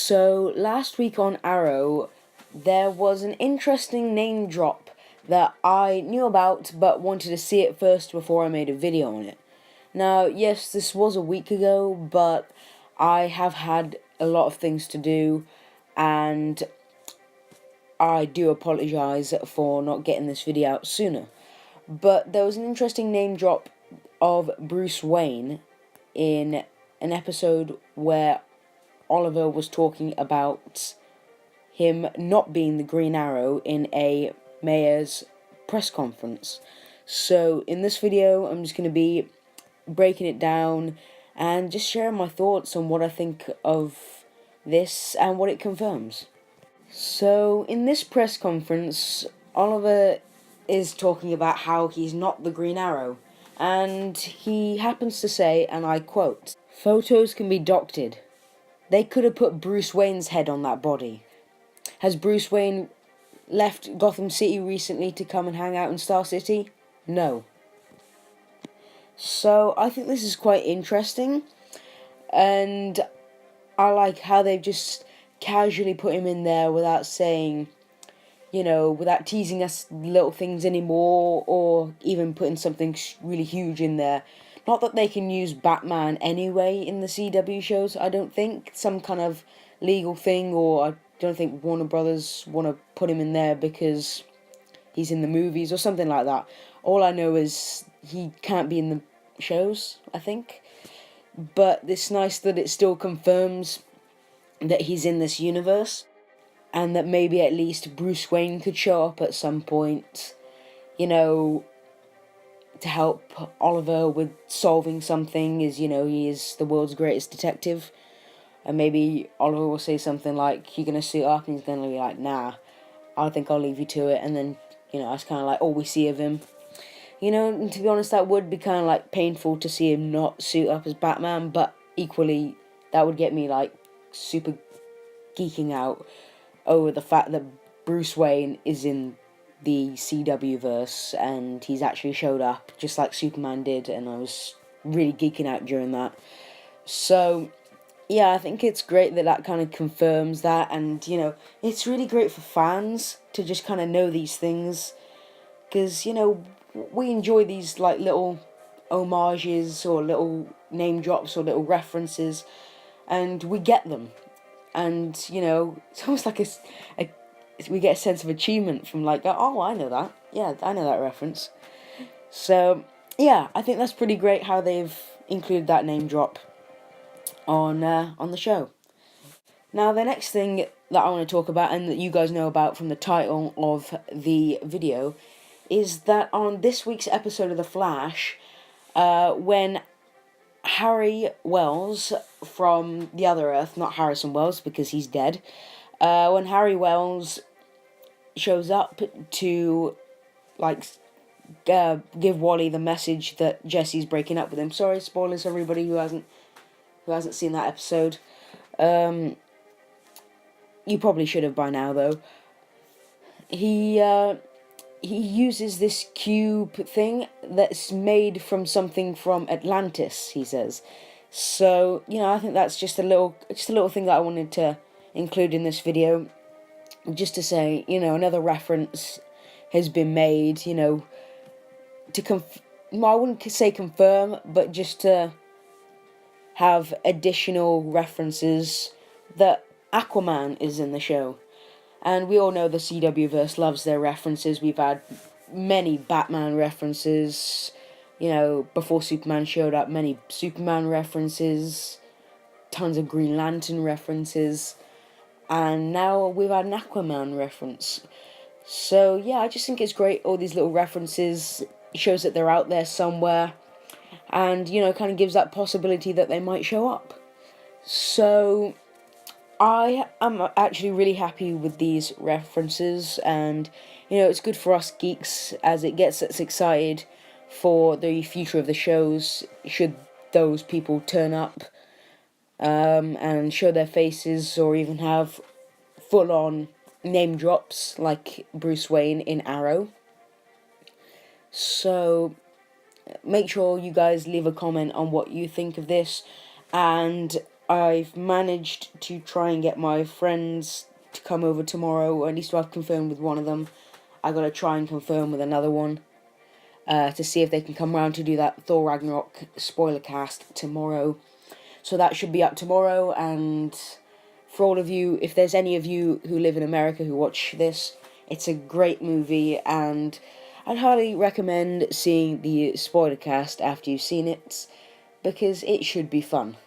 So, last week on Arrow, there was an interesting name drop that I knew about but wanted to see it first before I made a video on it. Now, yes, this was a week ago, but I have had a lot of things to do, and I do apologise for not getting this video out sooner. But there was an interesting name drop of Bruce Wayne in an episode where Oliver was talking about him not being the Green Arrow in a mayor's press conference. So in this video, I'm just going to be breaking it down and just sharing my thoughts on what I think of this and what it confirms. So in this press conference, Oliver is talking about how he's not the Green Arrow, and he happens to say, and I quote, "Photos can be doctored. They could have put Bruce Wayne's head on that body. Has Bruce Wayne left Gotham City recently to come and hang out in Star City? No." So I think this is quite interesting, and I like how they've just casually put him in there without saying, without teasing us little things anymore, or even putting something really huge in there. Not that they can use Batman anyway in the CW shows, I don't think. Some kind of legal thing, or I don't think Warner Brothers want to put him in there because he's in the movies or something like that. All I know is he can't be in the shows, I think. But it's nice that it still confirms that he's in this universe, and that maybe at least Bruce Wayne could show up at some point, to help Oliver with solving something, as he is the world's greatest detective. And maybe Oliver will say something like, "You're going to suit up," and he's going to be like, "Nah, I think I'll leave you to it." And then, that's kind of like all we see of him. And to be honest, that would be kind of like painful to see him not suit up as Batman, but equally, that would get me like super geeking out over the fact that Bruce Wayne is in the CW verse and he's actually showed up just like Superman did, and I was really geeking out during that. So yeah, I think it's great that kind of confirms that, and it's really great for fans to just kind of know these things, because we enjoy these like little homages or little name drops or little references, and we get them, and it's almost like we get a sense of achievement from like, oh, I know that, yeah, I know that reference. So yeah, I think that's pretty great how they've included that name drop on the show. Now, the next thing that I want to talk about, and that you guys know about from the title of the video, is that on this week's episode of The Flash, when Harry Wells from the other Earth, not Harrison Wells because he's dead, when Harry Wells shows up to give Wally the message that Jesse's breaking up with him. Sorry, spoilers for everybody who hasn't seen that episode. You probably should have by now, though. He uses this cube thing that's made from something from Atlantis, he says. So, I think that's just a little thing that I wanted to include in this video, just to say, another reference has been made, to I wouldn't say confirm, but just to have additional references that Aquaman is in the show. And we all know the CW-verse loves their references. We've had many Batman references, before Superman showed up, many Superman references, tons of Green Lantern references, and now we've had an Aquaman reference. So yeah, I just think it's great, all these little references. It shows that they're out there somewhere, and kind of gives that possibility that they might show up. So I am actually really happy with these references, and it's good for us geeks as it gets us excited for the future of the shows, should those people turn up and show their faces, or even have full-on name drops like Bruce Wayne in Arrow. So make sure you guys leave a comment on what you think of this, and I've managed to try and get my friends to come over tomorrow, or at least I've confirmed with one of them. I gotta try and confirm with another one to see if they can come round to do that Thor Ragnarok spoiler cast tomorrow. So that should be up tomorrow, and for all of you, if there's any of you who live in America who watch this, it's a great movie, and I'd highly recommend seeing the spoiler cast after you've seen it, because it should be fun.